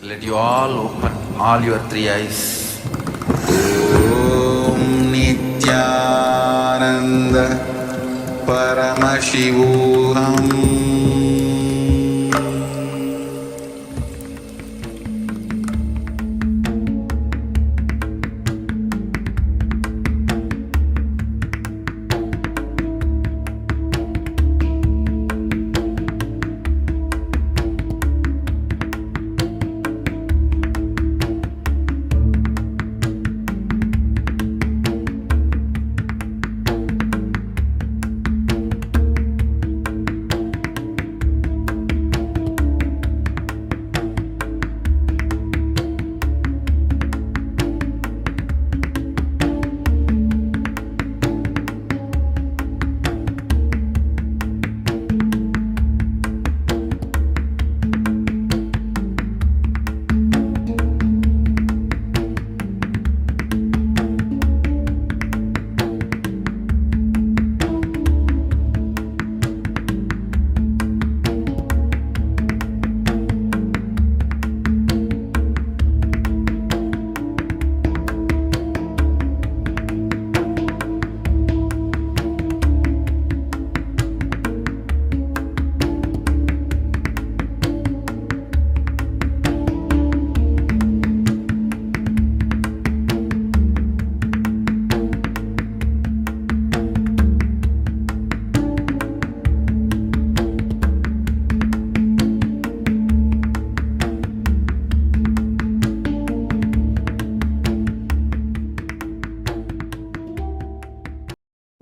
Let you all open all your three eyes. Om Nityananda Paramashivoham.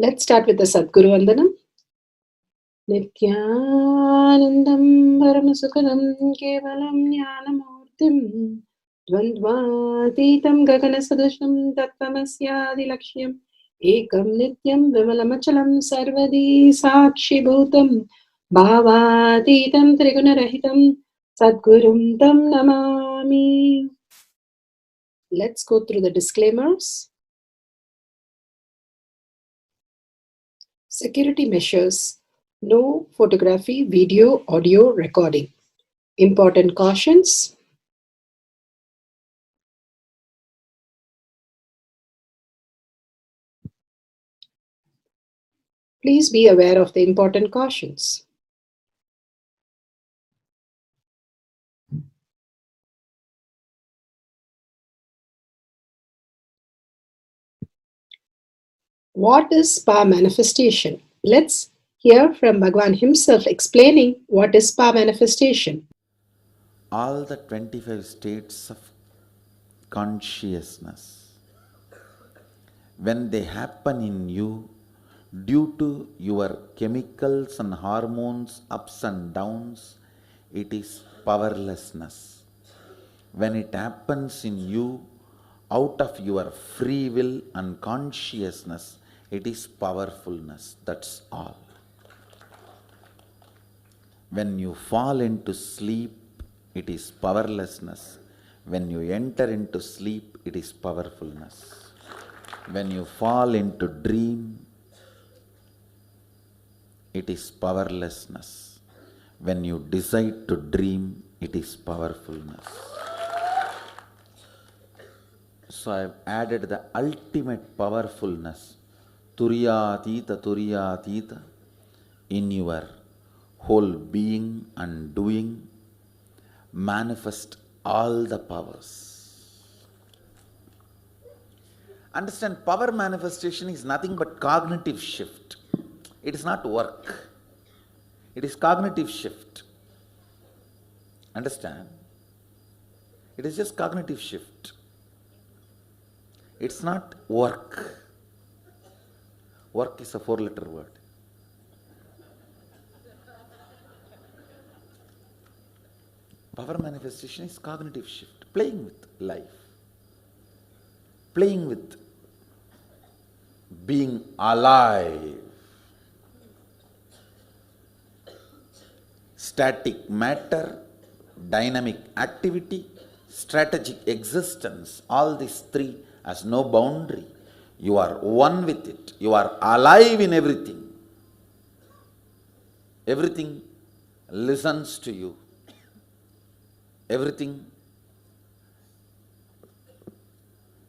Let's start with the Sadguru Vandanam. Nityanandam Paramasukhanam Kevalam Jnanamurtim Dvandvatitam Gaganasadusham Tattvamasyaadilakshya Ekam Nityam Vimalamachalam Sarvadi Sakshibhutam Bhavatitam Trigunarahitam Sadgurum Tam Namami. Let's go through the disclaimers. Security measures. No photography, video, audio recording. Important cautions. Please be aware of the important cautions. What is spa manifestation? Let's hear from Bhagavan himself explaining what is spa manifestation. All the 25 states of consciousness, when they happen in you due to your chemicals and hormones ups and downs, it is powerlessness. When it happens in you out of your free will and consciousness, it is powerfulness. That's all. When you fall into sleep, it is powerlessness. When you enter into sleep, it is powerfulness. When you fall into dream, it is powerlessness. When you decide to dream, it is powerfulness. So I have added the ultimate powerfulness, Turiyatita, in your whole being and doing. Manifest all the powers. Understand, power manifestation is nothing but cognitive shift. It is not work. It is cognitive shift. Understand? It is just cognitive shift. It's not work. Work is a 4-letter word. Power manifestation is cognitive shift, playing with life, playing with being alive. Static matter, dynamic activity, strategic existence, all these three has no boundary. You are one with it. You are alive in everything. Everything listens to you. Everything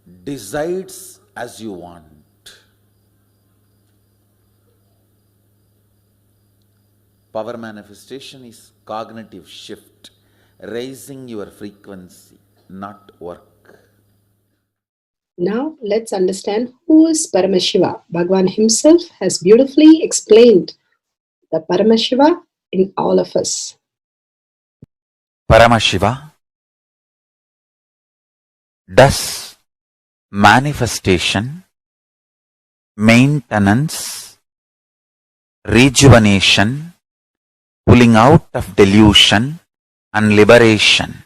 decides as you want. Power manifestation is cognitive shift, raising your frequency, not work. Now let's understand who is Paramashiva. Bhagavan himself has beautifully explained the Paramashiva in all of us. Paramashiva does manifestation, maintenance, rejuvenation, pulling out of delusion and liberation.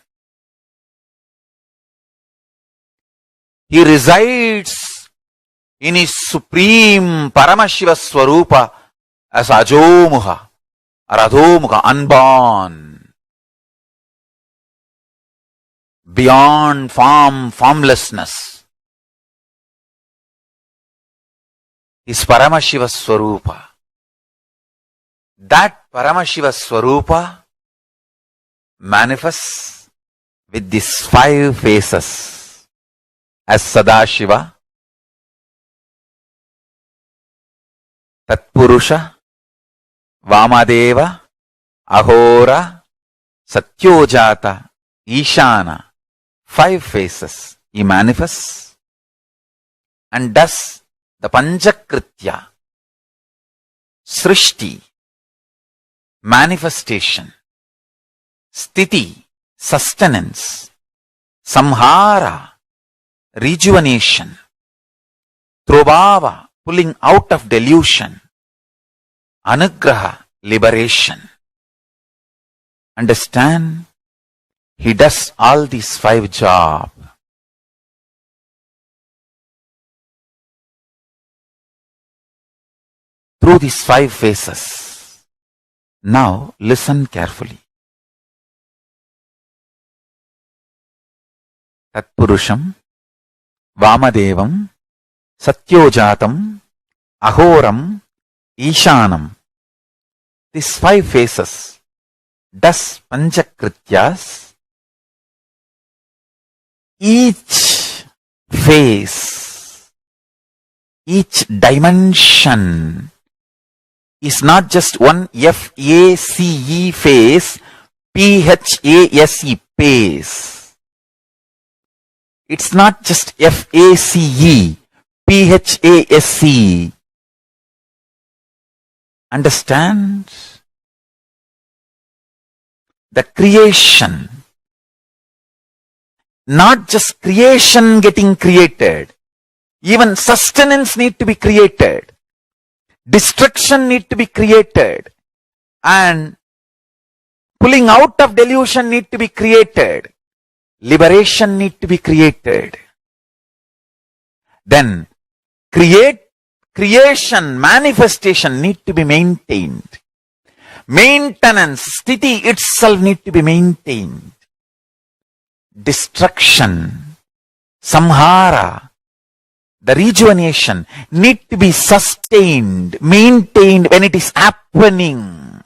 He resides in his supreme Paramashiva Swarupa as Ajomuha or Adhomuha, unborn, beyond form, formlessness. Is Paramashiva Swarupa. That Paramashiva Swarupa manifests with these 5 faces as Sadashiva, Tatpurusha, Vamadeva, Ahora, Satyojata, Ishana. 5 faces he manifests and does the Panchakritya, Srishti, manifestation, Sthiti, sustenance, Samhara, rejuvenation, Trobhava, pulling out of delusion, Anugraha, liberation. Understand? He does all these 5 jobs. Through these 5 phases. Now listen carefully. Tatpurusham, Vamadevam, Satyojatam, Ahoram, Ishanam. These 5 phases does Panchakrityas. Each phase, each dimension is not just one F-A-C-E phase, P-H-A-S-E phase. It's not just F-A-C-E, P-H-A-S-E. Understand? The creation, not just creation getting created, even sustenance need to be created, destruction need to be created, and pulling out of delusion need to be created, liberation need to be created. Then creation, manifestation need to be maintained. Maintenance, sthiti itself need to be maintained. Destruction, samhara, the rejuvenation need to be sustained, maintained when it is happening.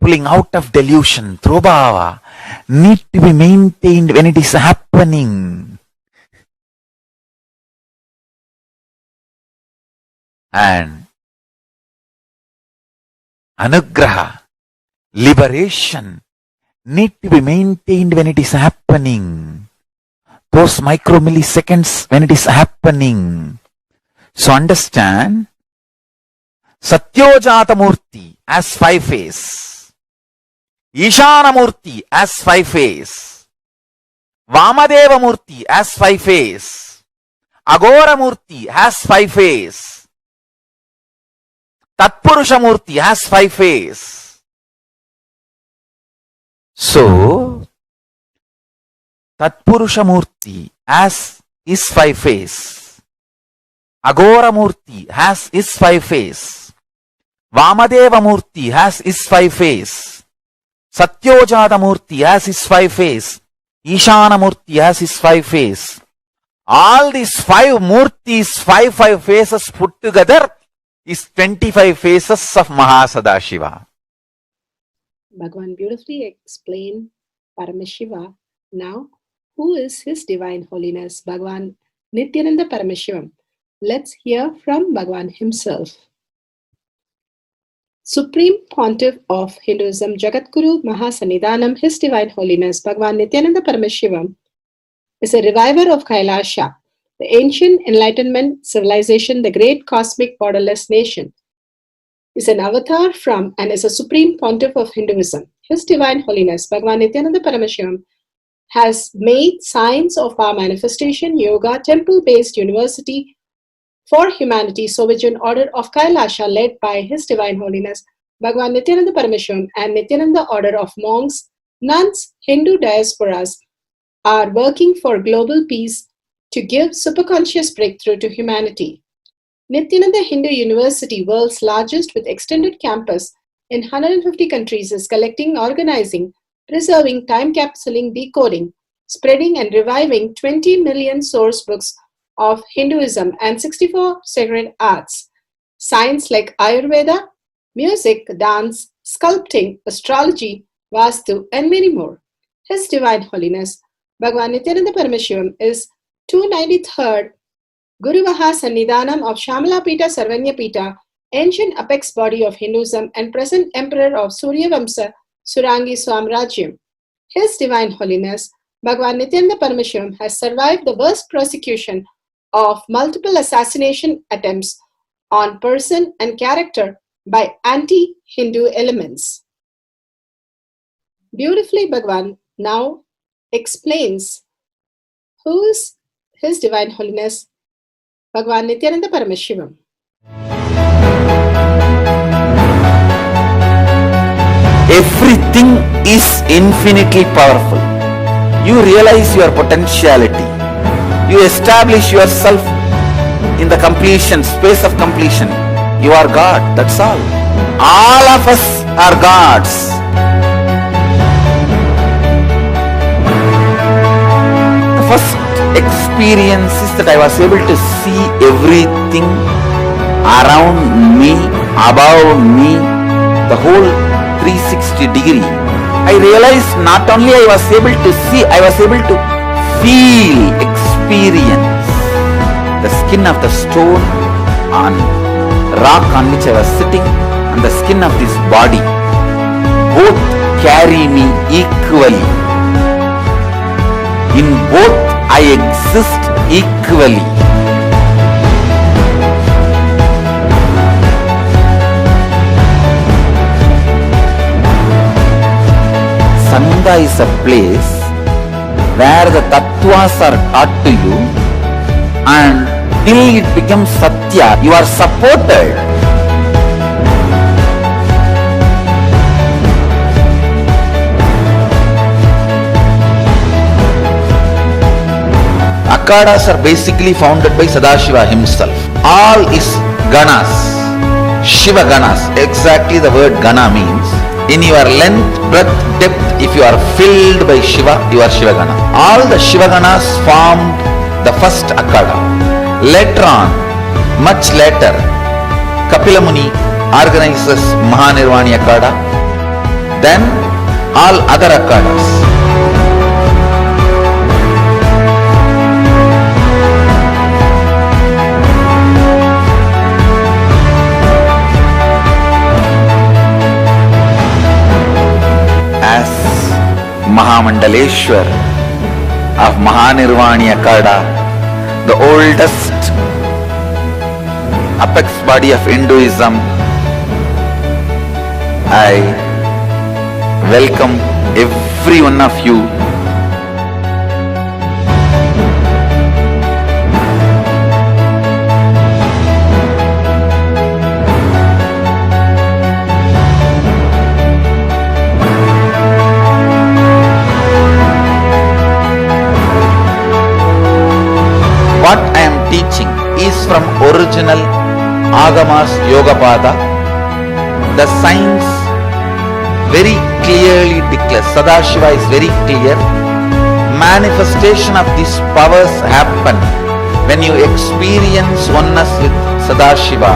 Pulling out of delusion, trobhava, need to be maintained when it is happening. And anugraha, liberation, need to be maintained when it is happening. Those micromilliseconds when it is happening. So understand, Satyojata Murti as 5 phase, Ishana Murti as 5 phase, Vamadeva Murti as 5 phase, Agora Murti has 5 phase, Tatpurusha Murti has 5 phase. So, Tatpurusha Murti has is 5 phase, Agora Murti has is 5 phase, Vamadeva Murti has is 5 phase, Satyojata Murti has is 5 phase, Ishana Murti has is 5 phase. All these 5 Murtis, 5 phases put together is 25 phases of Mahasadashiva. Bhagavan beautifully explained Paramashiva. Now, who is His Divine Holiness, Bhagavan Nityananda Paramashivam? Let's hear from Bhagavan himself. Supreme Pontiff of Hinduism, Jagadguru Mahasannidhanam, His Divine Holiness, Bhagavan Nityananda Paramashivam, is a reviver of Kailasha, the ancient Enlightenment civilization, the great cosmic borderless nation. Is an avatar from and is a supreme pontiff of Hinduism. His Divine Holiness, Bhagavan Nityananda Paramashivam, has made science of power manifestation, yoga, temple-based university for humanity, Sovereign Order of Kailasha, led by His Divine Holiness, Bhagavan Nityananda Paramashivam, and Nityananda Order of monks, nuns, Hindu diasporas, are working for global peace to give superconscious breakthrough to humanity. Nityananda Hindu University, world's largest with extended campus in 150 countries, is collecting, organizing, preserving, time-capsuling, decoding, spreading and reviving 20 million source books of Hinduism and 64 sacred arts, science like Ayurveda, music, dance, sculpting, astrology, Vastu, and many more. His Divine Holiness, Bhagavan Nityananda Paramashivam, is 293rd Guru Mahasannidhanam of Shamala Pita Sarvanya Pita, ancient apex body of Hinduism and present emperor of Surya Vamsa Surangi Swamrajyam. His Divine Holiness, Bhagavan Nityananda Paramashivam, has survived the worst persecution of multiple assassination attempts on person and character by anti-Hindu elements. Beautifully, Bhagavan now explains who is His Divine Holiness, Bhagavan Nityananda Paramashivam. Everything is infinitely powerful. You realize your potentiality. You establish yourself in the completion, space of completion. You are God, that's all. All of us are gods. The first experience is that I was able to see everything around me, above me, the whole 360 degree. I realized not only I was able to see, I was able to feel, experience the skin of the stone on rock on which I was sitting and the skin of this body. Both carry me equally. In both I exist equally. Sangha is a place where the tattvas are taught to you, and till it becomes satya, you are supported. Akhadas are basically founded by Sadashiva himself. All is ganas, Shiva ganas, exactly the word gana means. In your length, breadth, depth, if you are filled by Shiva, you are Shiva Gana. All the Shiva Ganas formed the first Akhada. Later on, much later, Kapila Muni organizes Mahanirvani Akhada. Then all other Akhadas. Mahamandaleshwar of Mahanirvani Akhada, the oldest apex body of Hinduism, I welcome every one of you. What I am teaching is from original Agamas Yogapada. The science very clearly declares, Sadashiva is very clear, manifestation of these powers happen when you experience oneness with Sadashiva.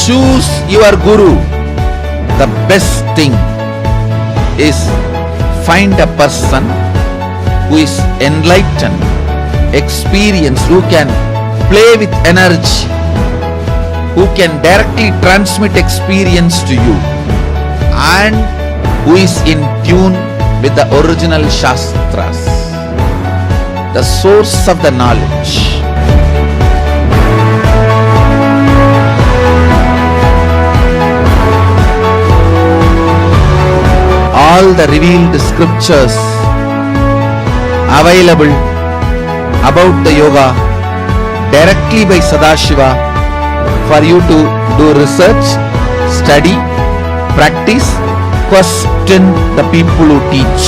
choose your guru, the best thing is find a person who is enlightened, experienced, who can play with energy, who can directly transmit experience to you, and who is in tune with the original Shastras, the source of the knowledge. All the revealed scriptures available about the yoga directly by Sadashiva for you to do research, study, practice, question the people who teach.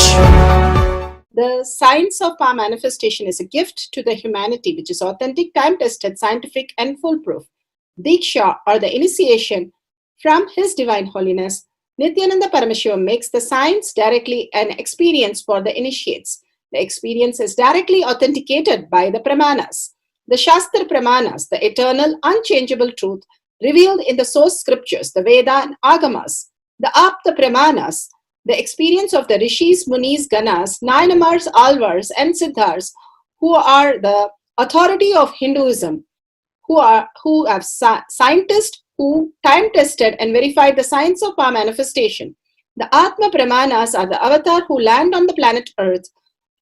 The science of power manifestation is a gift to the humanity, which is authentic, time-tested, scientific, and foolproof. Diksha, or the initiation from His Divine Holiness, Nityananda Parameshiva, makes the science directly an experience for the initiates. The experience is directly authenticated by the Pramanas. The Shastra Pramanas, the eternal, unchangeable truth revealed in the source scriptures, the Veda and Agamas. The Apta Pramanas, the experience of the Rishis, Munis, Ganas, Nayanamars, Alvars, and Siddhars, who are the authority of Hinduism, who have scientists who time-tested and verified the science of power manifestation. The Atma Pramanas are the avatar who land on the planet Earth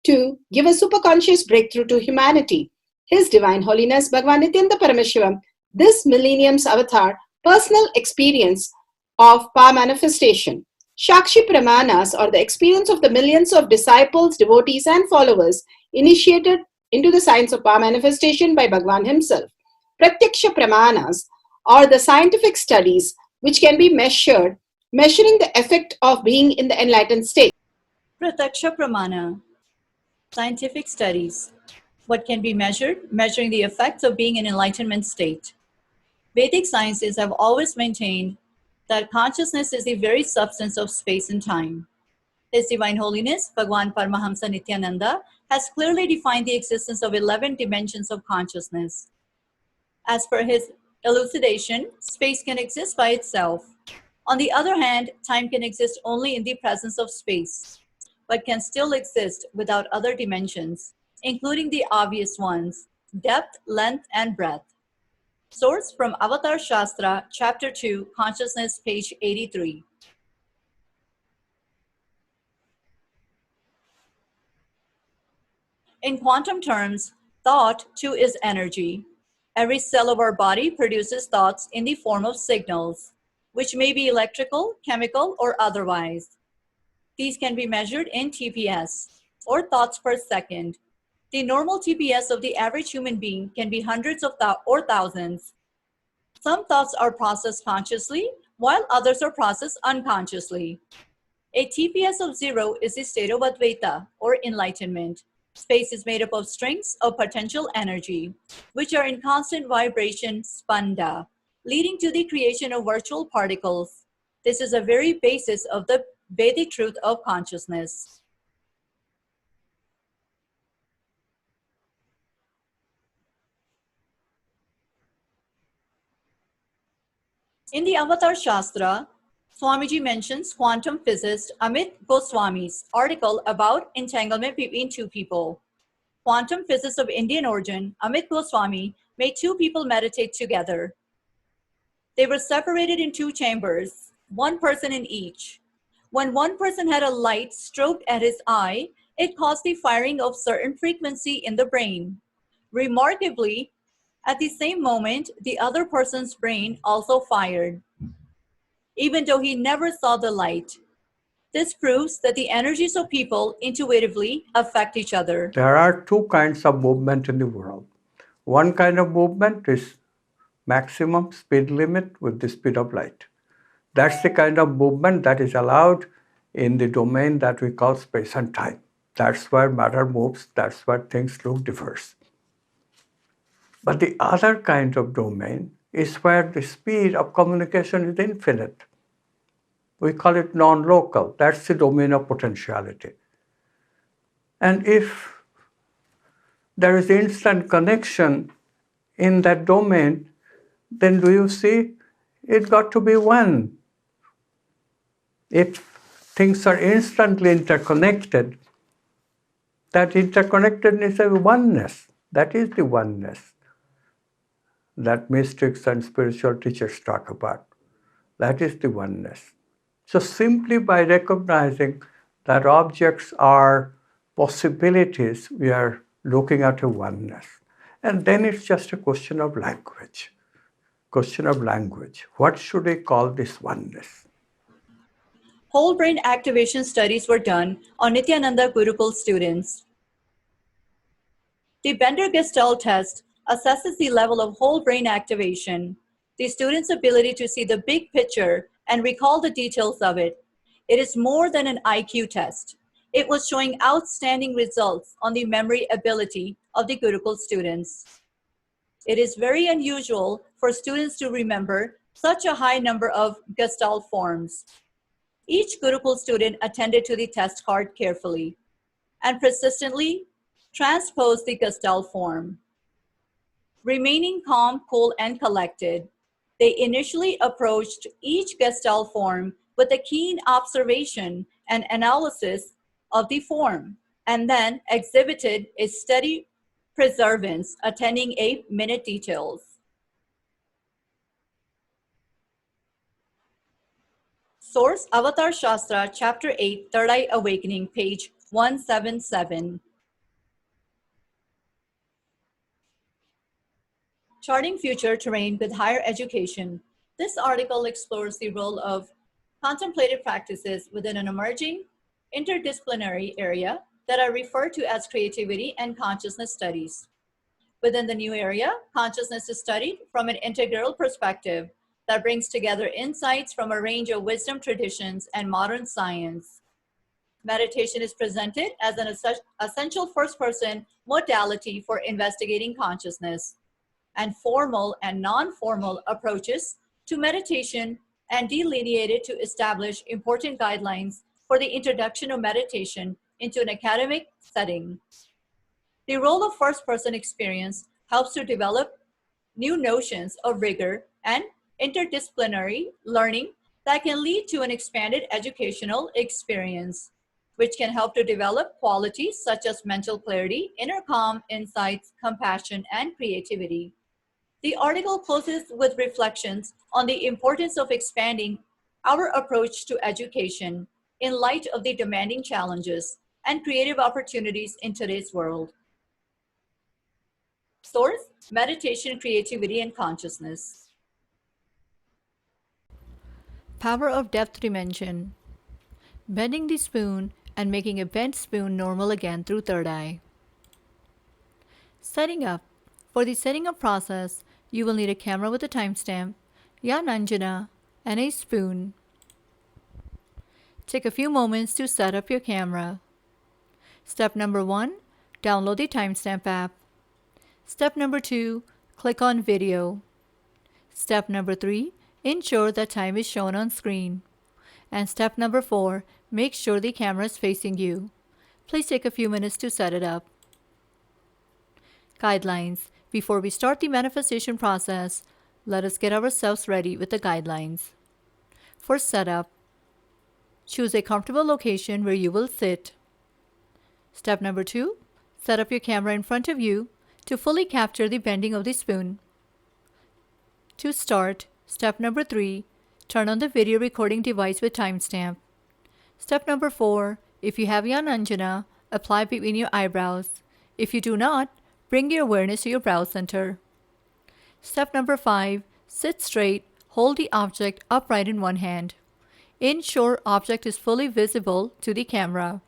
to give a superconscious breakthrough to humanity. His Divine Holiness Bhagavan Nityananda Parameshivam, this millennium's avatar, personal experience of power manifestation. Shakshi Pramanas, or the experience of the millions of disciples, devotees, and followers initiated into the science of power manifestation by Bhagavan himself. Pratyaksha Pramanas, or the scientific studies which can be measured, measuring the effect of being in the enlightened state. Pratyaksha Pramana, scientific studies. What can be measured? Measuring the effects of being in enlightenment state. Vedic sciences have always maintained that consciousness is the very substance of space and time. His Divine Holiness, Bhagavan Paramahamsa Nityananda, has clearly defined the existence of 11 dimensions of consciousness. As per his elucidation, space can exist by itself. On the other hand, time can exist only in the presence of space, but can still exist without other dimensions, including the obvious ones, depth, length, and breadth. Source from Avatar Shastra, Chapter 2, Consciousness, page 83. In quantum terms, thought too is energy. Every cell of our body produces thoughts in the form of signals, which may be electrical, chemical, or otherwise. These can be measured in TPS, or thoughts per second. The normal TPS of the average human being can be hundreds of or thousands. Some thoughts are processed consciously, while others are processed unconsciously. A TPS of 0 is the state of Advaita, or enlightenment. Space is made up of strings of potential energy, which are in constant vibration, spanda, leading to the creation of virtual particles. This is a very basis of the Vedic truth of consciousness. In the Avatar Shastra, Swamiji mentions quantum physicist Amit Goswami's article about entanglement between two people. Quantum physicist of Indian origin, Amit Goswami, made two people meditate together. They were separated in two chambers, one person in each. When one person had a light stroked at his eye, it caused the firing of certain frequency in the brain. Remarkably, at the same moment, the other person's brain also fired, even though he never saw the light. This proves that the energies of people intuitively affect each other. There are two kinds of movement in the world. One kind of movement is maximum speed limit with the speed of light. That's the kind of movement that is allowed in the domain that we call space and time. That's where matter moves, that's where things look diverse. But the other kind of domain is where the speed of communication is infinite. We call it non-local. That's the domain of potentiality. And if there is instant connection in that domain, then do you see It got to be one. If things are instantly interconnected, that interconnectedness is a oneness. That is the oneness that mystics and spiritual teachers talk about. That is the oneness. So simply by recognizing that objects are possibilities, we are looking at a oneness. And then it's just a question of language. Question of language. What should we call this oneness? Whole brain activation studies were done on Nityananda Gurukul students. The Bender Gestalt test assesses the level of whole brain activation, the student's ability to see the big picture and recall the details of it. It is more than an IQ test. It was showing outstanding results on the memory ability of the Gurukul students. It is very unusual for students to remember such a high number of Gestalt forms. Each Gurukul student attended to the test card carefully and persistently transposed the Gestalt form. Remaining calm, cool, and collected, they initially approached each Gestalt form with a keen observation and analysis of the form, and then exhibited a steady perseverance, attending a minute details. Source: Avatar Shastra, Chapter 8, Third Eye Awakening, page 177. Charting Future Terrain with Higher Education. This article explores the role of contemplative practices within an emerging interdisciplinary area that are referred to as creativity and consciousness studies. Within the new area, consciousness is studied from an integral perspective that brings together insights from a range of wisdom traditions and modern science. Meditation is presented as an essential first-person modality for investigating consciousness, and formal and non-formal approaches to meditation and delineated to establish important guidelines for the introduction of meditation into an academic setting. The role of first-person experience helps to develop new notions of rigor and interdisciplinary learning that can lead to an expanded educational experience, which can help to develop qualities such as mental clarity, inner calm, insights, compassion, and creativity. The article closes with reflections on the importance of expanding our approach to education in light of the demanding challenges and creative opportunities in today's world. Source: Meditation, Creativity, and Consciousness. Power of Depth Dimension. Bending the spoon and making a bent spoon normal again through third eye. Setting up. For the setting up process, you will need a camera with a timestamp, Jnana, and a spoon. Take a few moments to set up your camera. Step number 1, download the timestamp app. Step number 2, click on video. Step number 3, ensure that time is shown on screen. And step number 4, make sure the camera is facing you. Please take a few minutes to set it up. Guidelines. Before we start the manifestation process, let us get ourselves ready with the guidelines. For setup, choose a comfortable location where you will sit. Step number 2, set up your camera in front of you to fully capture the bending of the spoon. To start, step number 3, turn on the video recording device with timestamp. Step number 4, if you have Jnana, apply between your eyebrows. If you do not, bring your awareness to your brow center. Step number 5, sit straight, hold the object upright in one hand. Ensure object is fully visible to the camera.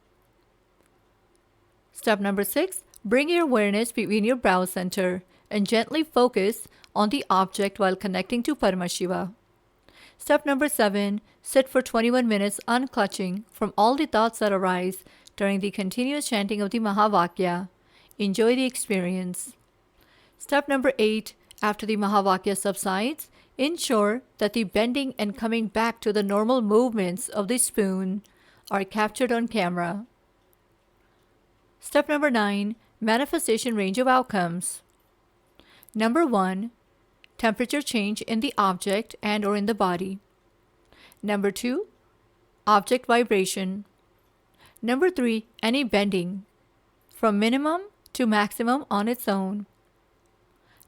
Step number 6, bring your awareness between your brow center and gently focus on the object while connecting to Paramashiva. Step number 7, sit for 21 minutes unclutching from all the thoughts that arise during the continuous chanting of the Mahavakya. Enjoy the experience. Step number 8, after the Mahavakya subsides, ensure that the bending and coming back to the normal movements of the spoon are captured on camera. Step number 9, manifestation range of outcomes. Number 1, temperature change in the object and or in the body. Number 2, object vibration. Number 3, any bending, from minimum to maximum on its own.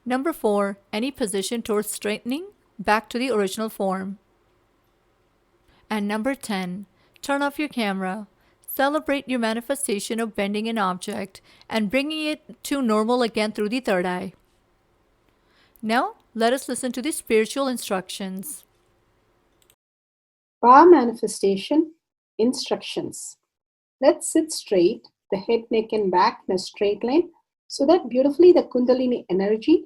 Number 4, any position towards straightening back to the original form. And number 10, turn off your camera. Celebrate your manifestation of bending an object and bringing it to normal again through the third eye. Now, let us listen to the spiritual instructions. Power manifestation instructions. Let's sit straight, the head, neck, and back in a straight line, so that beautifully the Kundalini energy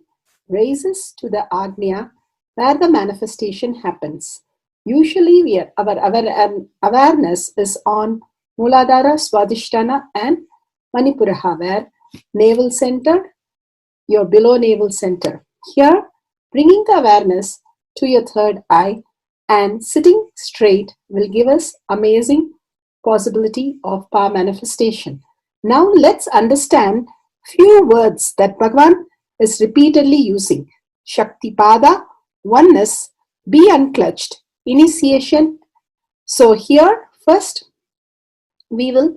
raises to the Agnya where the manifestation happens. Usually, our awareness is on Muladhara, Swadhisthana, and Manipuraha, where navel center, your below navel center. Here, bringing the awareness to your third eye and sitting straight will give us amazing possibility of power manifestation. Now, let's understand few words that Bhagavan is repeatedly using. Shakti Pada, oneness, be unclutched, initiation. So here, first, we will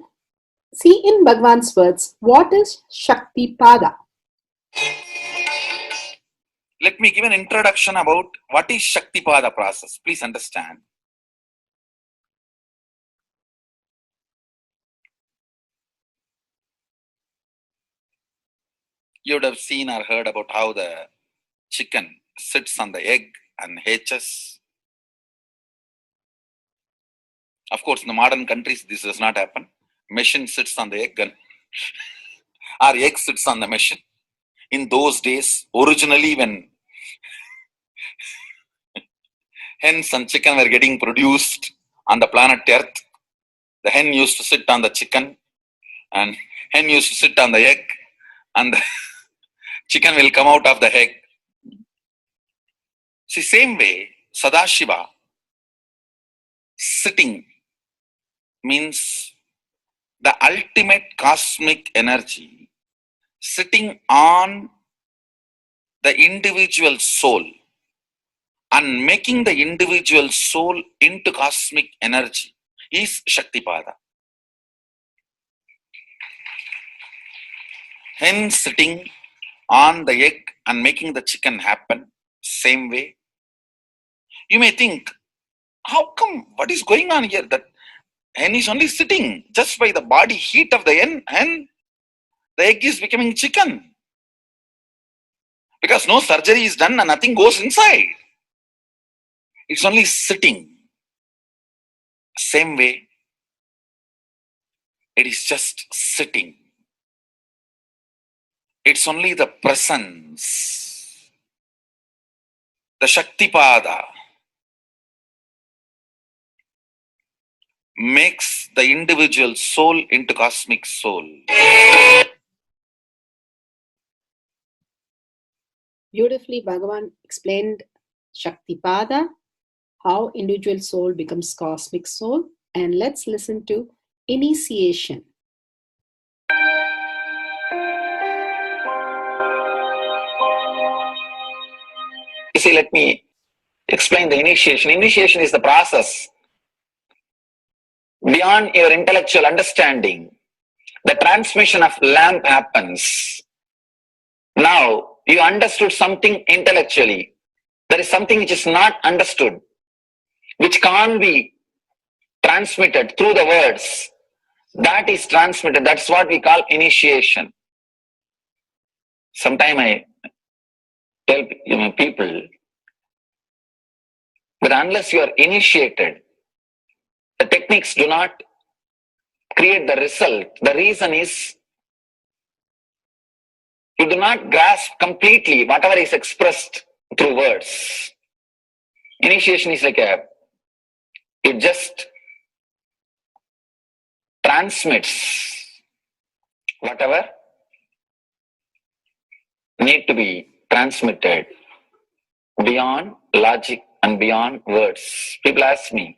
see in Bhagavan's words, what is Shakti Pada? Let me give an introduction about what is Shaktipada process. Please understand. You would have seen or heard about how the chicken sits on the egg and hatches. Of course, in the modern countries, this does not happen. Machine sits on the egg and our egg sits on the machine. In those days, originally when hens and chicken were getting produced on the planet Earth, the hen used to sit on the chicken and hen used to sit on the egg, and the chicken will come out of the egg. See, same way, Sadashiva, sitting, means the ultimate cosmic energy sitting on the individual soul and making the individual soul into cosmic energy is Shaktipada. Hence, sitting on the egg and making the chicken happen, same way. You may think, how come, what is going on here? That hen is only sitting just by the body heat of the hen, the egg is becoming chicken. Because no surgery is done and nothing goes inside. It's only sitting. Same way, it is just sitting. It's only the presence, the Shaktipada, makes the individual soul into cosmic soul. Beautifully, Bhagavan explained Shaktipada, how individual soul becomes cosmic soul. And let's listen to initiation. You see, let me explain the initiation. Initiation is the process beyond your intellectual understanding. The transmission of lamp happens. Now, you understood something intellectually. There is something which is not understood, which can't be transmitted through the words. That is transmitted. That's what we call initiation. Sometimes I tell people that unless you are initiated, the techniques do not create the result. The reason is you do not grasp completely whatever is expressed through words. Initiation is like it just transmits whatever need to be transmitted beyond logic and beyond words. People ask me,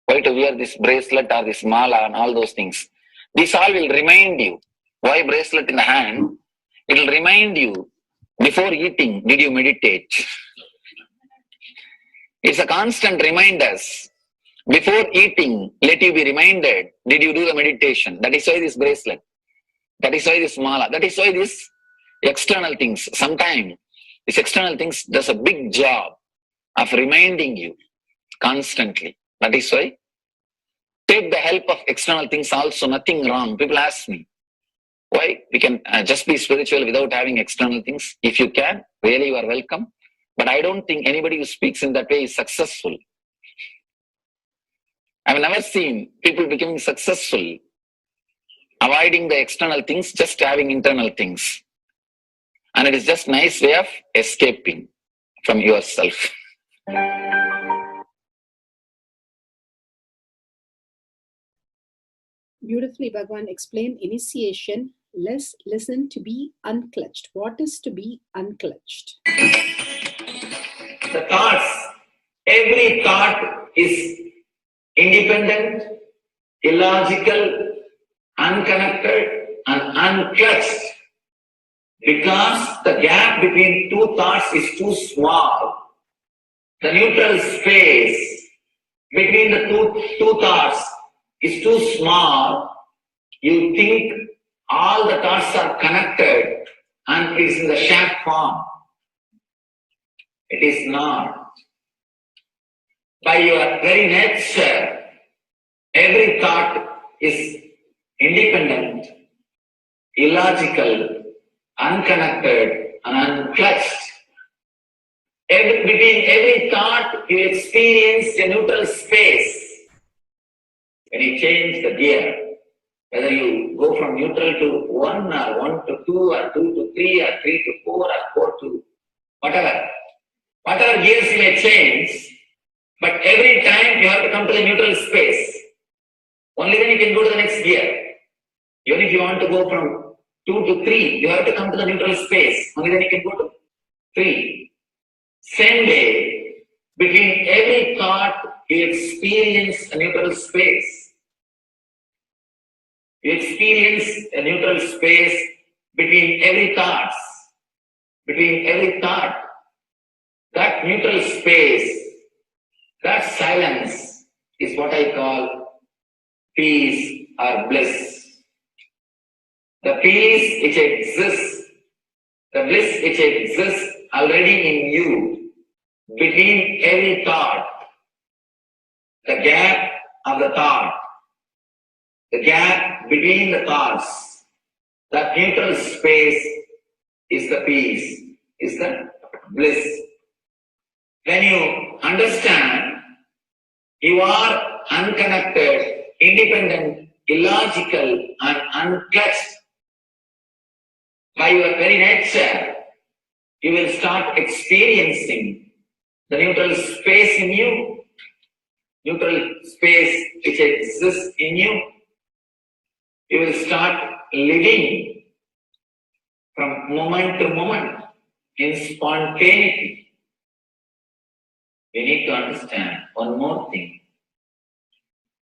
why to wear this bracelet or this mala and all those things. This all will remind you. Why bracelet in the hand? It will remind you, before eating, did you meditate? It's a constant reminders. Before eating, let you be reminded, did you do the meditation? That is why this bracelet. That is why this mala. That is why this external things. Sometimes these external things does a big job of reminding you constantly. That is why take the help of external things also, nothing wrong. People ask me, why we can just be spiritual without having external things? If you can, really you are welcome. But I don't think anybody who speaks in that way is successful. I've never seen people becoming successful avoiding the external things, just having internal things. And it is just nice way of escaping from yourself. Beautifully, Bhagavan explained initiation. Let's listen to be unclutched. What is to be unclutched? The thoughts, every thought is independent, illogical, unconnected, and unclutched. Because the gap between two thoughts is too small. The neutral space between the two thoughts is too small. You think all the thoughts are connected and it is in the shape form. It is not. By your very nature, every thought is independent, illogical, unconnected, and unclutched. Between every thought, you experience a neutral space. When you change the gear, whether you go from neutral to 1 or 1 to 2 or 2 to 3 or 3 to 4 or 4 to whatever gears you may change, but every time you have to come to the neutral space. Only then you can go to the next gear. Even if you want to go from 2 to 3, you have to come to the neutral space. Only then you can go to 3. Same way, between every thought, you experience a neutral space. You experience a neutral space between every thoughts. Between every thought. That neutral space, that silence is what I call peace or bliss. The peace which exists, the bliss which exists already in you, between every thought, the gap of the thought, the gap between the thoughts, that neutral space is the peace, is the bliss. When you understand you are unconnected, independent, illogical, and unclutched, by your very nature, you will start experiencing the neutral space in you, neutral space which exists in you. You will start living from moment to moment in spontaneity. We need to understand one more thing.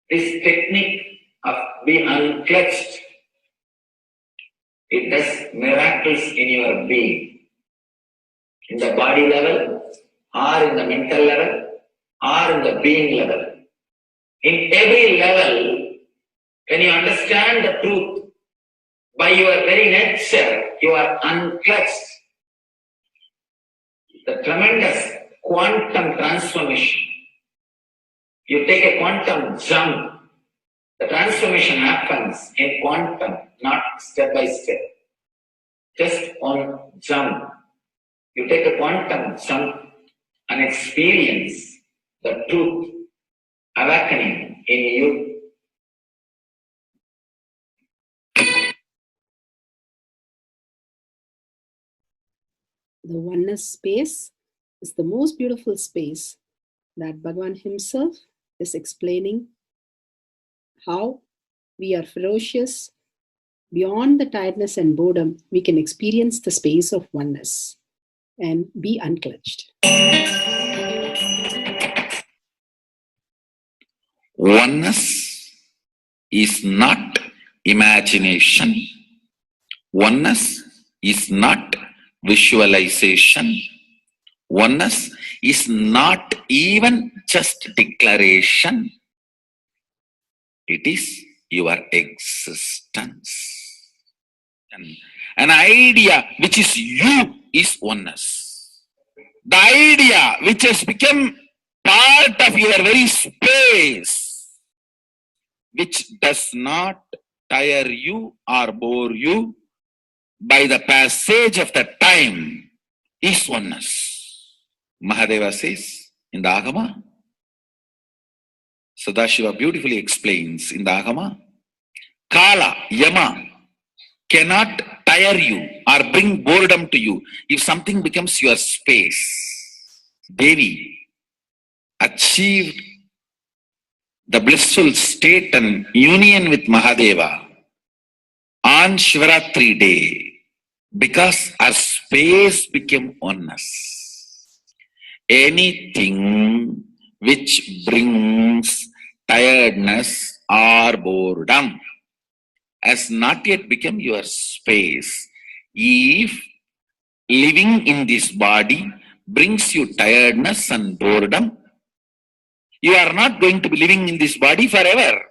This technique of being unclutched, it does miracles in your being. In the body level, or in the mental level, or in the being level. In every level, when you understand the truth, by your very nature, you are unclutched. The tremendous quantum transformation. You take a quantum jump. The transformation happens in quantum, not step by step. Just one jump. You take a quantum jump and experience the truth awakening in you. The oneness space is the most beautiful space that Bhagavan himself is explaining how we are ferocious. Beyond the tiredness and boredom, we can experience the space of oneness and be unclutched. Oneness is not imagination. Oneness is not visualization. Oneness is not even just declaration. It is your existence. An idea which is you is oneness. The idea which has become part of your very space, which does not tire you or bore you by the passage of the time, is oneness. Mahadeva says in the Agama, Sadashiva beautifully explains in the Agama, Kala, Yama cannot tire you or bring boredom to you if something becomes your space. Devi achieved the blissful state and union with Mahadeva on Shivaratri day because our space became oneness. Anything which brings tiredness or boredom has not yet become your space. If living in this body brings you tiredness and boredom, you are not going to be living in this body forever.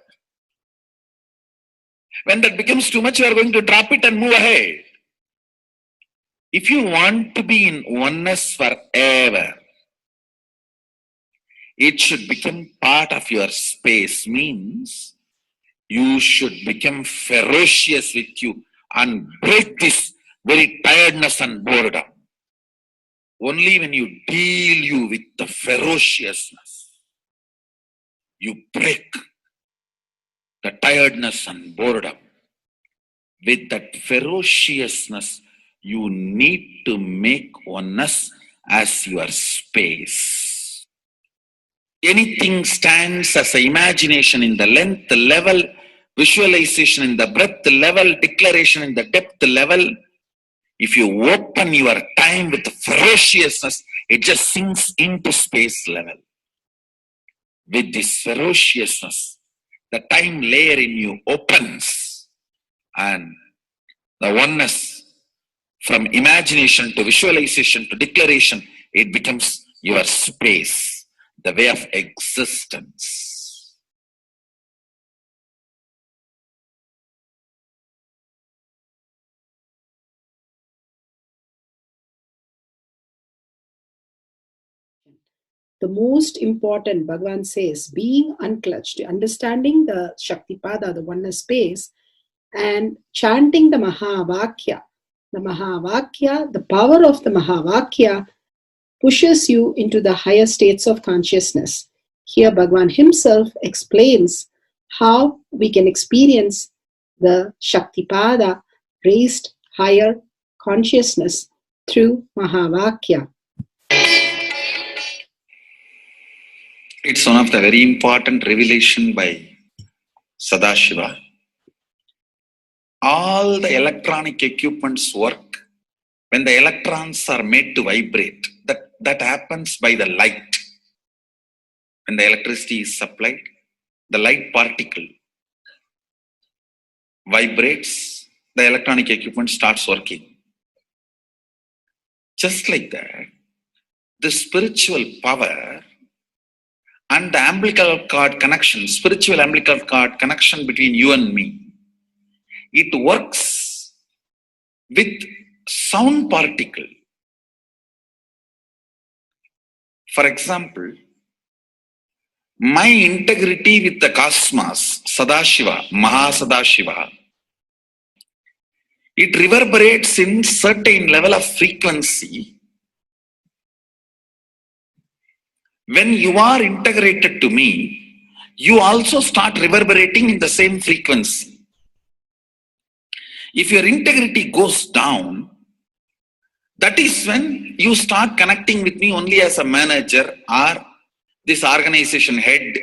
When that becomes too much, you are going to drop it and move ahead. If you want to be in oneness forever, it should become part of your space, means you should become ferocious with you and break this very tiredness and boredom. Only when you deal you with the ferociousness, you break the tiredness and boredom. With that ferociousness, you need to make oneness as your space. Anything stands as an imagination in the length level, visualization in the breadth level, declaration in the depth level. If you open your time with ferociousness, it just sinks into space level. With this ferociousness, the time layer in you opens, and the oneness from imagination to visualization to declaration, it becomes your space, the way of existence. The most important, Bhagavan says, being unclutched, understanding the Shaktipada, the oneness space, and chanting the Mahavakya. The Mahavakya, the power of the Mahavakya, pushes you into the higher states of consciousness. Here Bhagavan himself explains how we can experience the Shaktipada, raised higher consciousness, through Mahavakya. It's one of the very important revelation by Sadashiva. All the electronic equipments work when the electrons are made to vibrate. That happens by the light. When the electricity is supplied, the light particle vibrates, the electronic equipment starts working. Just like that, the spiritual power and the umbilical cord connection, spiritual umbilical cord connection between you and me, it works with sound particle. For example, my integrity with the cosmos, Sadashiva, Mahasadashiva, it reverberates in certain level of frequency. When you are integrated to me, you also start reverberating in the same frequency. If your integrity goes down, that is when you start connecting with me only as a manager or this organization head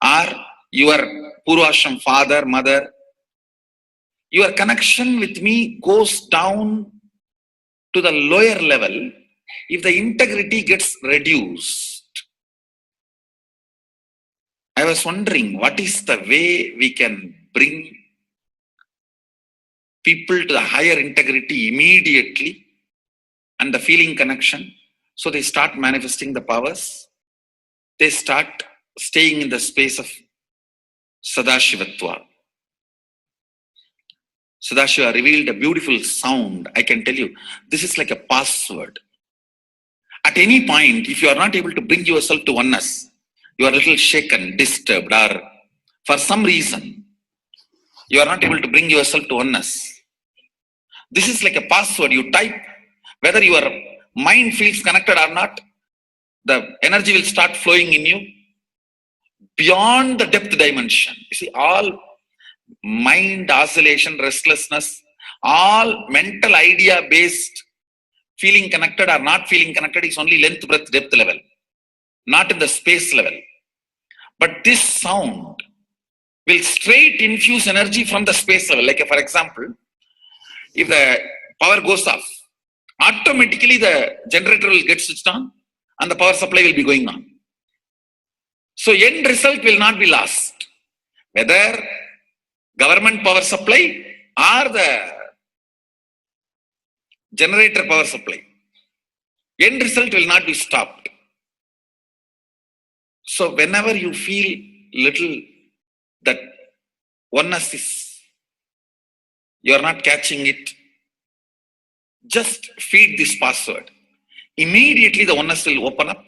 or your Purvashram father, mother. Your connection with me goes down to the lower level if the integrity gets reduced. I was wondering, what is the way we can bring people to the higher integrity immediately and the feeling connection? So they start manifesting the powers. They start staying in the space of Sadashivatva. Sadashiva revealed a beautiful sound. I can tell you, this is like a password. At any point, if you are not able to bring yourself to oneness, you are a little shaken, disturbed, or for some reason, you are not able to bring yourself to oneness. This is like a password. You type, whether your mind feels connected or not, the energy will start flowing in you beyond the depth dimension. You see, all mind oscillation, restlessness, all mental idea-based feeling connected or not feeling connected is only length, breadth, depth level, not in the space level. But this sound will straight infuse energy from the space level. Like for example, if the power goes off, automatically the generator will get switched on and the power supply will be going on. So end result will not be lost. Whether government power supply or the generator power supply, end result will not be stopped. So whenever you feel little that oneness is, you are not catching it, just feed this password. Immediately the oneness will open up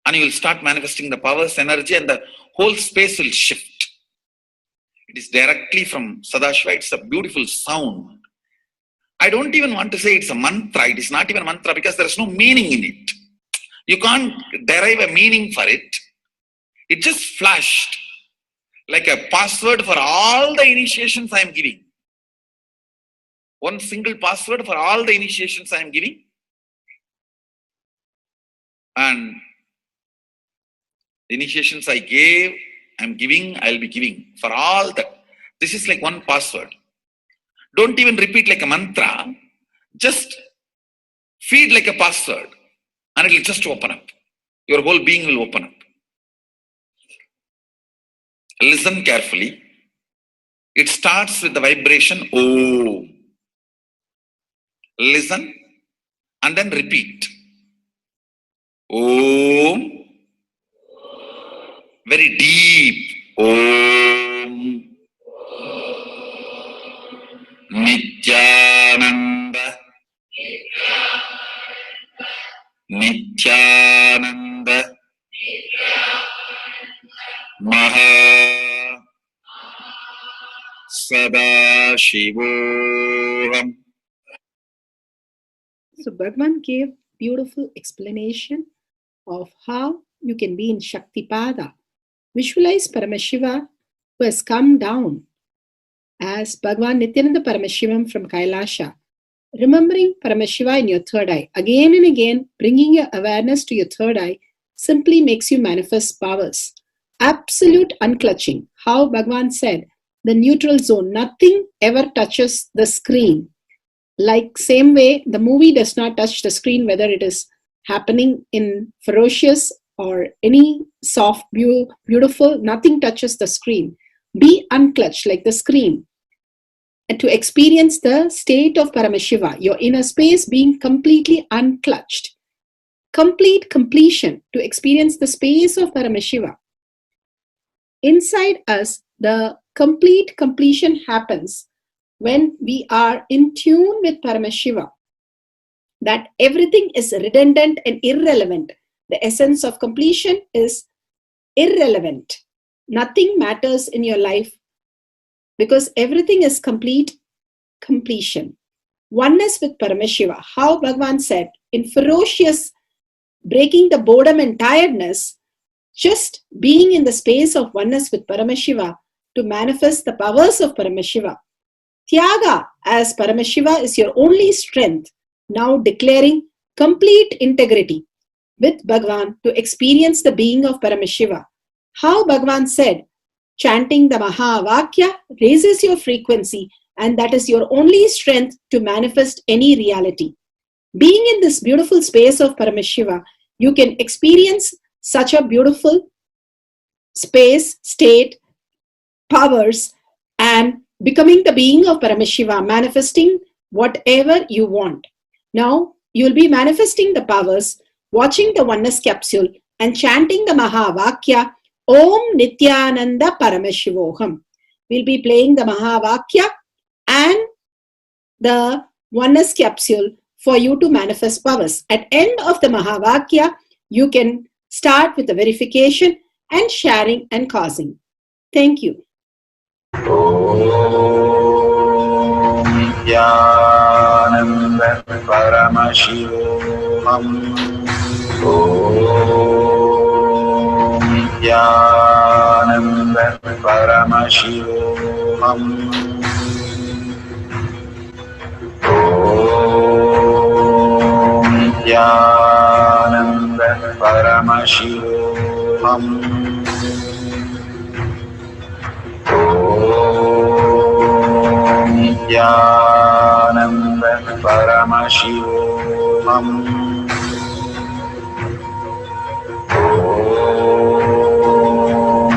and you will start manifesting the powers, energy, and the whole space will shift. It is directly from Sadashiva. It's a beautiful sound. I don't even want to say it's a mantra. It is not even a mantra because there is no meaning in it. You can't derive a meaning for it. It just flashed like a password for all the initiations I am giving. One single password for all the initiations I am giving. And the initiations I gave, I am giving, I will be giving for all that. This is like one password. Don't even repeat like a mantra. Just feed like a password and it will just open up. Your whole being will open up. Listen carefully. It starts with the vibration Om. Listen and then repeat. Om. Very deep. Om. Nityananda. Nityananda. Maha Sadashivoham. So Bhagavan gave beautiful explanation of how you can be in Shaktipada. Visualize Paramashiva who has come down as Bhagavan Nityananda Paramashivam from Kailasha. Remembering Paramashiva in your third eye, again and again, bringing your awareness to your third eye simply makes you manifest powers. Absolute unclutching. How Bhagavan said, the neutral zone, nothing ever touches the screen. Like same way, the movie does not touch the screen, whether it is happening in ferocious or any soft, beautiful, nothing touches the screen. Be unclutched like the screen. And to experience the state of Paramashiva, your inner space being completely unclutched. Complete completion to experience the space of Paramashiva. Inside us, the complete completion happens when we are in tune with Paramashiva. That everything is redundant and irrelevant. The essence of completion is irrelevant. Nothing matters in your life because everything is complete completion. Oneness with Paramashiva. How Bhagavan said, in ferocious breaking the boredom and tiredness, just being in the space of oneness with Paramashiva to manifest the powers of Paramashiva. Tyaga as Paramashiva is your only strength, now declaring complete integrity with Bhagavan to experience the being of Paramashiva. How Bhagavan said, chanting the Mahavakya raises your frequency and that is your only strength to manifest any reality. Being in this beautiful space of Paramashiva, you can experience such a beautiful space, state, powers, and becoming the being of Paramashiva, manifesting whatever you want. Now, you will be manifesting the powers watching the oneness capsule and chanting the Mahavakya Om Nityananda Paramashivoham. We'll be playing the Mahavakya and the oneness capsule for you to manifest powers. At end of the Mahavakya, you can start with the verification and sharing and causing. Thank you. Nityananda Paramashivoham. Om Nityananda Paramashivoham. Om Nityananda Paramashivoham. Om Nityananda Paramashivoham. Om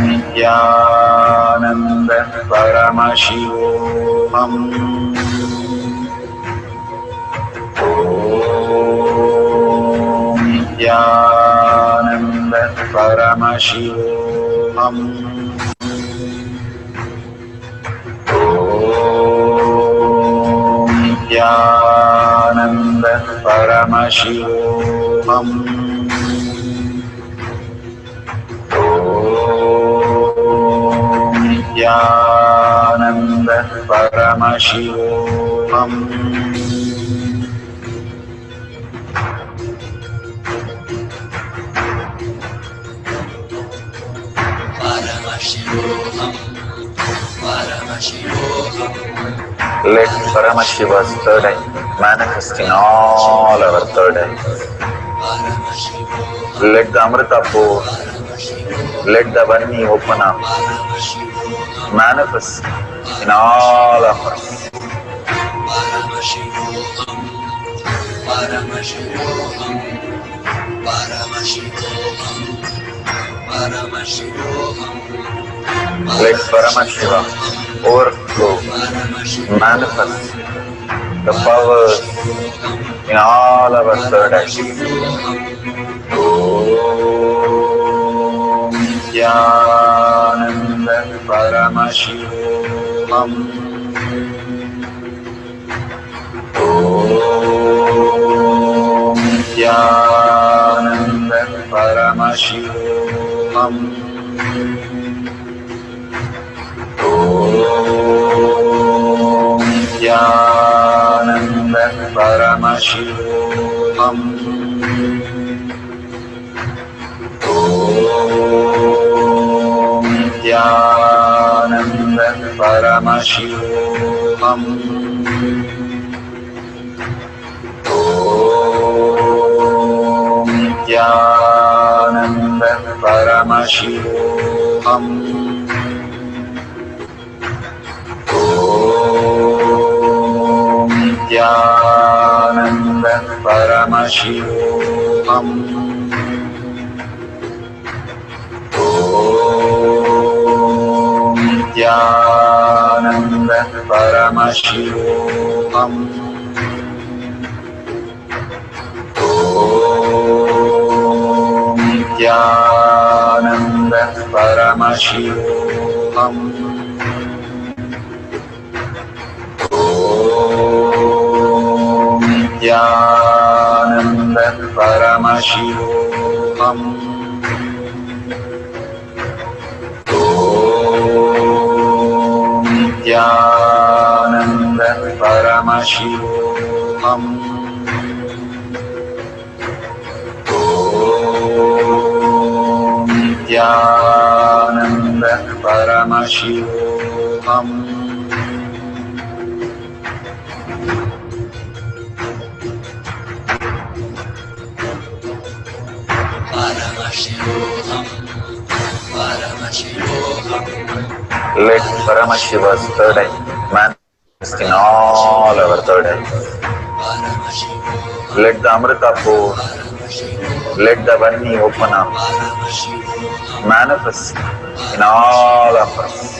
Nityananda Paramashivoham. Om Nityananda Paramashivoham. Om Nityananda Paramashivoham. Om Nityananda Paramashivoham. Let Paramashiva's third eye manifest in all our third eyes. Let the Amrita pour, let the Vani open up, manifest in all of us. Let Paramashiva overflow, manifest the powers in all our third eyes. Om Nityananda Paramashivoham. Om Nityananda Paramashivoham. Om Nityananda Paramashivoham. Om Nityananda Paramashivoham. Om Nityananda Paramashivoham. Om Nityananda Paramashivoham. Om Nityananda Paramashivoham. Om Nityananda Paramashivoham. Om Nityananda Paramashivoham. Om Nityananda Paramashivoham. Om Nityananda Paramashivoham. Let Paramashiva's third eye manifest in all our third eyes. Let the Amrita pour, let the Vani open up, manifest in all of us.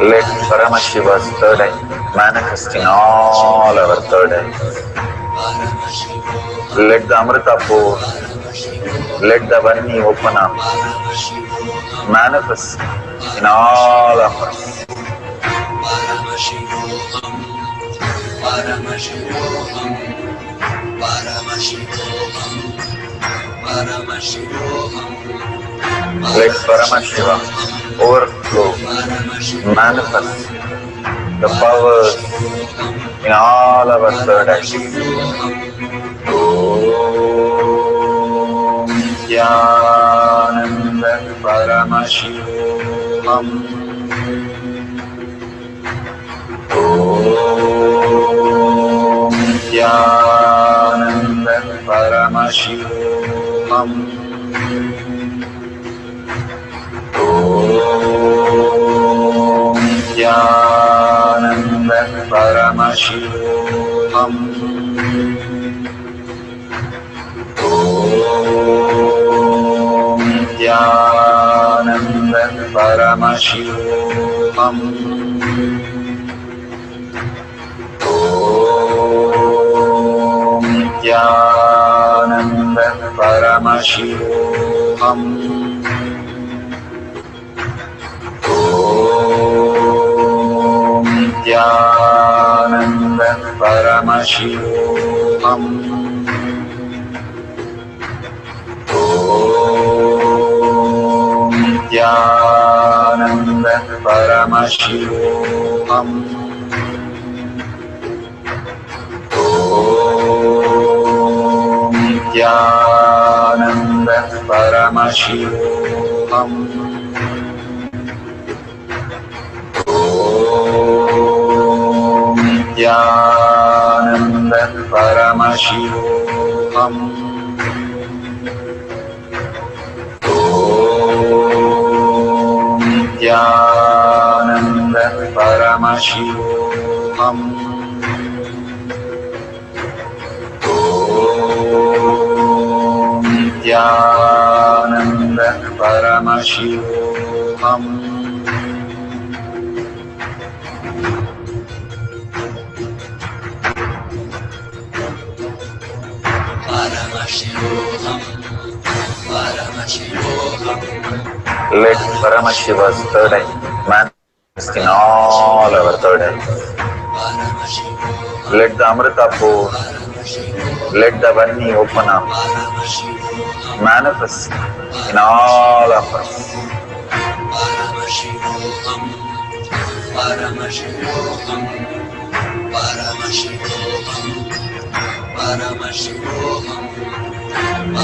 Let Paramashiva's third eye manifest in all our third eyes. Let the Amrita pour, let the Vani open up, manifest in all of us. Let Paramashiva overflow, manifest the powers in all our third eyes. Om Jnana Paddhati. Om Jnana Paddhati. Om Jnana Paddhati. Om Jnana Paddhati. Om Jnana Paddhati. Om Jnana Paddhati. Om Jnana Paddhati. Om Jnana Paddhati. Om Jnana Paddhati. Om Jnana Paddhati. Om Jnana Paddhati. Om Let Paramashiva's third eye manifest in all our third eyes. Let the Amrita pour, let the Vani open up, manifest in all of us.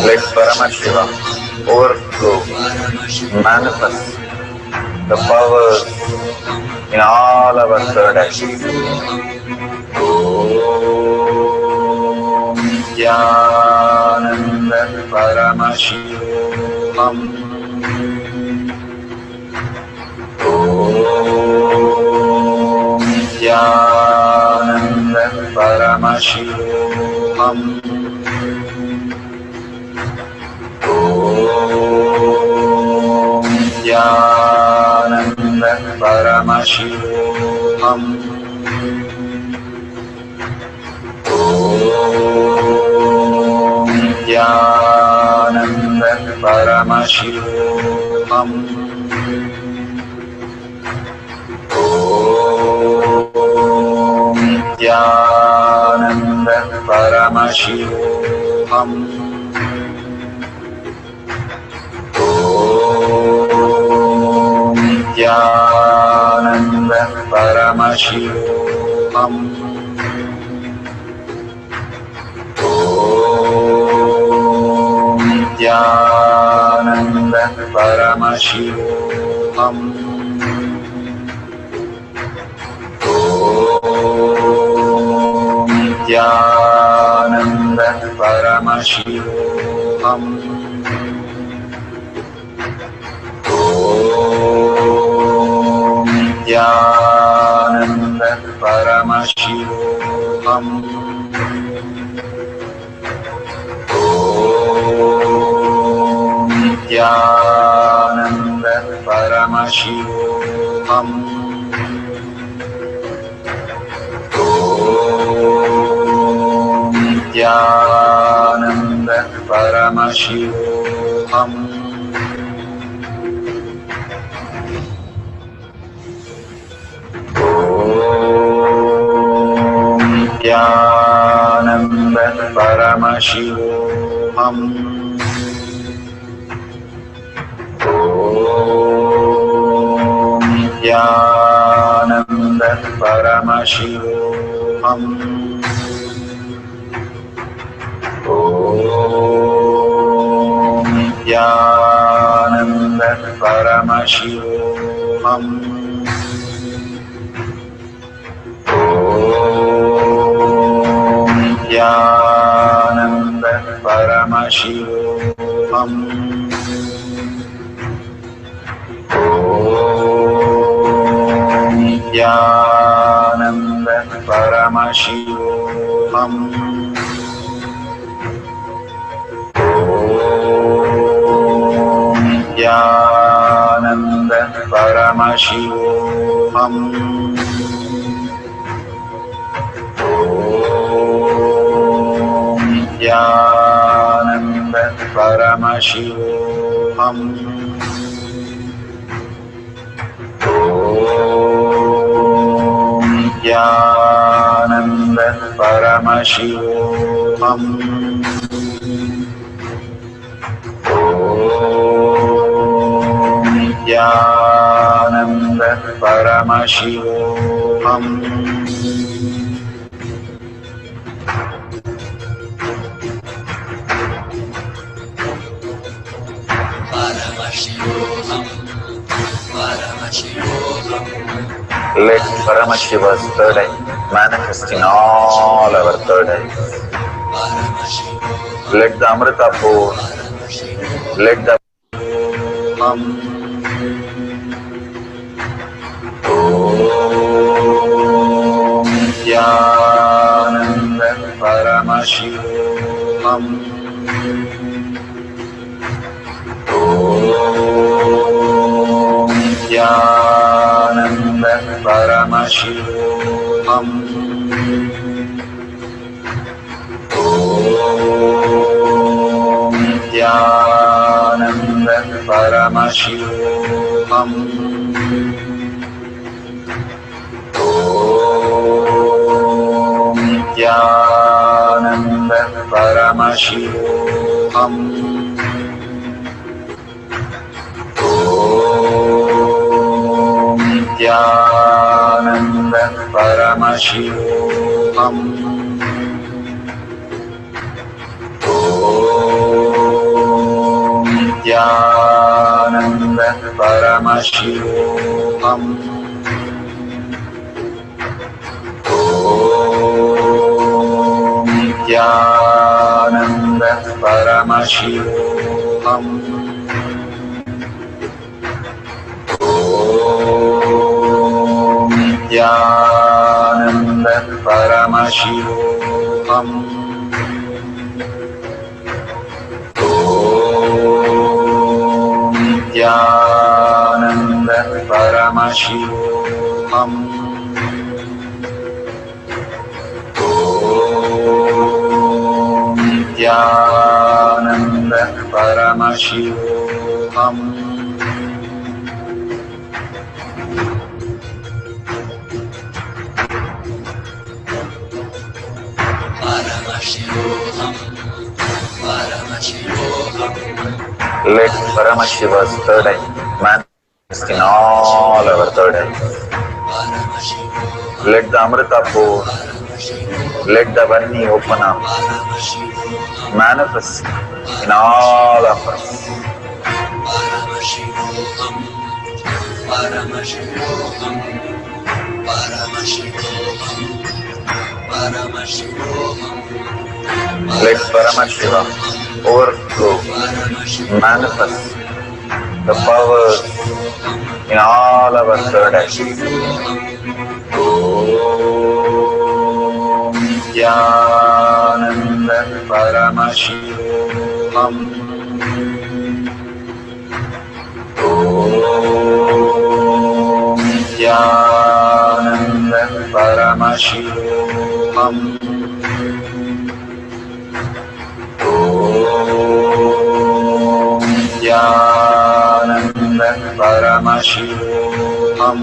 Let Paramashiva overflow, manifest the powers in all our third eyes. Om Jnana Paddhati. Om Jnana Paddhati. Om Jnana Paddhati. Om Jnana Paddhati. Om Jnana Paddhati. Om Jnana Paddhati. Om Jnana Paddhati. Om Jnana Paddhati. Om Jnana Paddhati. Om Nityananda Paramashivam. Om Nityananda Paramashivam. Om Nityananda Paramashivam. Om Nityananda Paramashivam. Om Nityananda Paramashivam. Om Nityananda Paramashivam. Om Nityananda Paramashivam. Om Nityananda Paramashivam. Om Nityananda Paramashivam. Om Nityananda Paramashivam. Om Nityananda Paramashivam. Let Paramashiva's third eye manifest in all our third eyes. Let the Amrita pour, let the Om Nityananda Paramashivam. Om Nityananda Paramashivam. Om Nityananda Paramashivam. Om Nityananda Paramashivam. Om Nityananda Paramashivam. Om Nityananda Paramashivam. Om Nityananda Paramashivam. Om Nityananda Paramashivam. Om Nityananda Paramashivam. Om Nityananda Paramashivam. Let Paramashiva's third eye manifest in all our third eyes. Let the Amrita pour, let the Varni open up, manifest in all of us. Let Paramashiva overflow, manifest the powers in all our third eyes. Om Nityananda Paramashivam. Om Jnana Paddhati. Om Jnana Paddhati. Om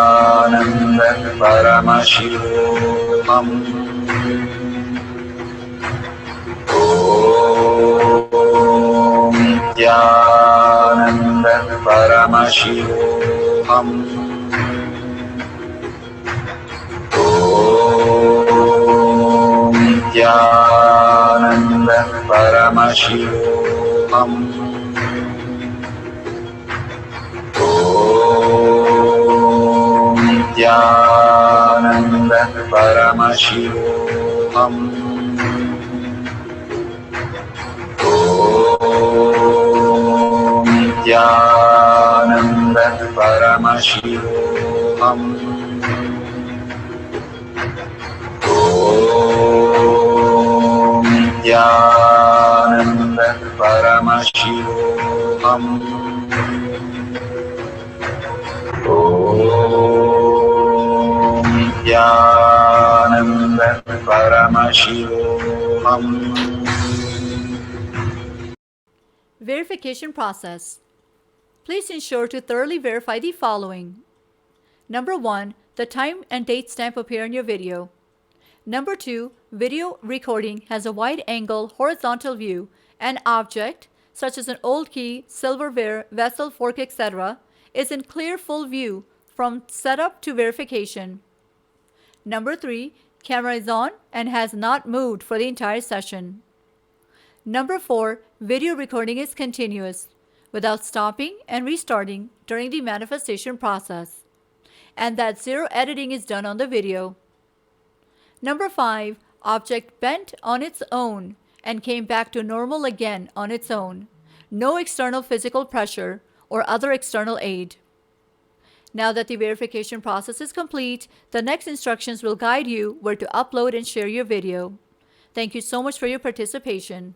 Jnana Paddhati. Om Jnana Paddhati. Om Jnana Paddhati. Om Jnana Paddhati. Om Jnana Paddhati. Om Jnana Paddhati. Om Jnana Paddhati. Verification process. Please ensure to thoroughly verify the following. Number 1, the time and date stamp appear in your video. Number 2, video recording has a wide-angle horizontal view and object, such as an old key, silverware, vessel, fork, etc., is in clear full view from setup to verification. Number 3, camera is on and has not moved for the entire session. Number 4, video recording is continuous, without stopping and restarting during the manifestation process, and that zero editing is done on the video. Number 5, object bent on its own and came back to normal again on its own. No external physical pressure or other external aid. Now that the verification process is complete, the next instructions will guide you where to upload and share your video. Thank you so much for your participation.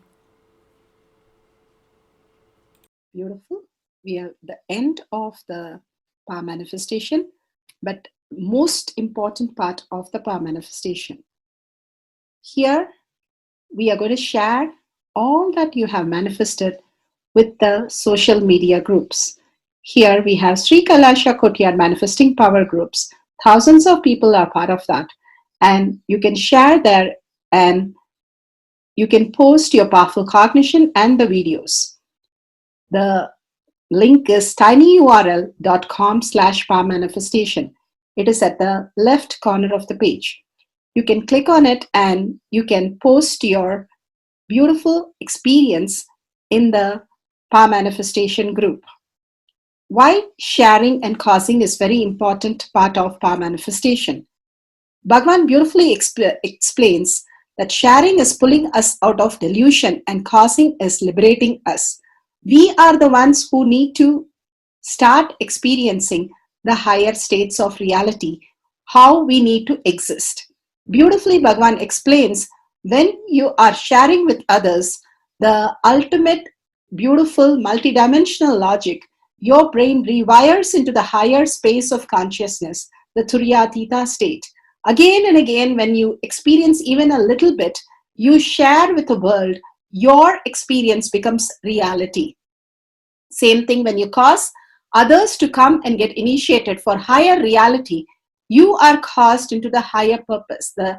Beautiful. We are at the end of the power manifestation, but most important part of the power manifestation. Here, we are going to share all that you have manifested with the social media groups. Here we have Sri Kailasha Kotyar Manifesting Power Groups. Thousands of people are part of that. And you can share there and you can post your powerful cognition and the videos. The link is tinyurl.com/powermanifestation. It is at the left corner of the page. You can click on it and you can post your beautiful experience in the power manifestation group. Why sharing and causing is very important part of power manifestation. Bhagavan beautifully explains that sharing is pulling us out of delusion and causing is liberating us. We are the ones who need to start experiencing the higher states of reality, how we need to exist. Beautifully, Bhagavan explains when you are sharing with others the ultimate beautiful multidimensional logic, your brain rewires into the higher space of consciousness, the Turyatita state. Again and again, when you experience even a little bit, you share with the world, your experience becomes reality. Same thing when you cause others to come and get initiated for higher reality, you are caused into the higher purpose, the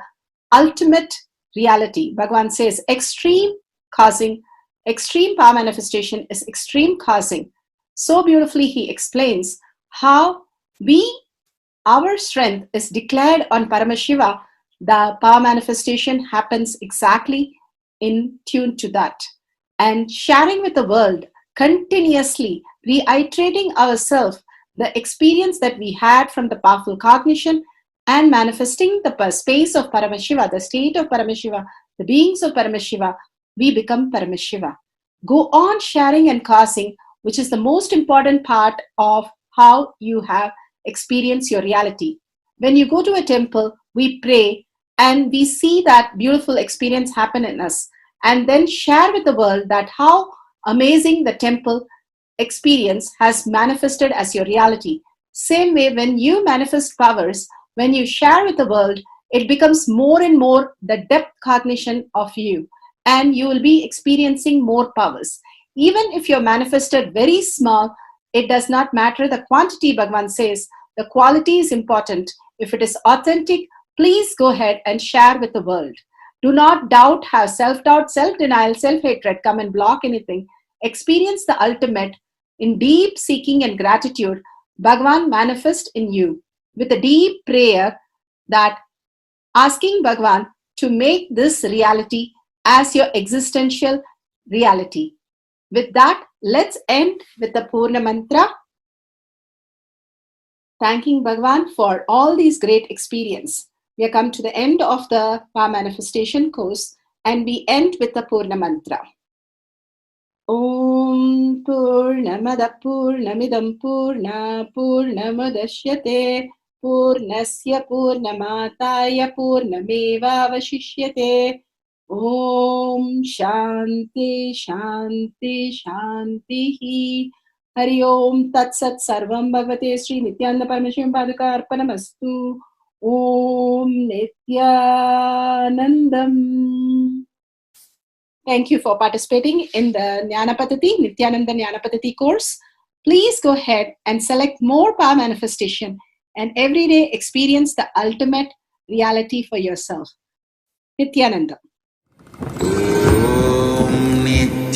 ultimate reality. Bhagavan says extreme causing, extreme power manifestation is extreme causing. So beautifully he explains how our strength is declared on Paramashiva. The power manifestation happens exactly in tune to that. And sharing with the world, continuously reiterating ourselves the experience that we had from the powerful cognition and manifesting the space of Paramashiva, the state of Paramashiva, the beings of Paramashiva, we become Paramashiva. Go on sharing and causing, which is the most important part of how you have experienced your reality. When you go to a temple, we pray and we see that beautiful experience happen in us, and then share with the world that how amazing the temple experience has manifested as your reality. Same way, when you manifest powers, when you share with the world, it becomes more and more the depth cognition of you, and you will be experiencing more powers. Even if you're manifested very small, it does not matter the quantity, Bhagavan says. The quality is important. If it is authentic, please go ahead and share with the world. Do not doubt, have self-doubt, self-denial, self-hatred come and block anything. Experience the ultimate in deep seeking and gratitude. Bhagavan manifest in you with a deep prayer, that asking Bhagavan to make this reality as your existential reality. With that, let's end with the Purna Mantra, thanking Bhagavan for all these great experience. We have come to the end of the Power Manifestation course, and we end with the Purna Mantra. Om Purnamada Purnamidam Purna Purnamudashyate Purnasya Purnamataya Purnameva Vashishyate. Om Shanti Shanti Shanti. Hari Om Tat Sat Sarvam Bhagavate Sri Nityananda Paramashivam Padaka Arpanamastu. Om Nityanandam. Thank you for participating in the Jnana Paddhati, Nityananda Jnana Paddhati course. Please go ahead and select more power manifestation and every day experience the ultimate reality for yourself. Nityananda. Om Nityananda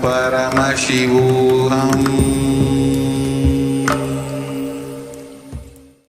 Paramashivoham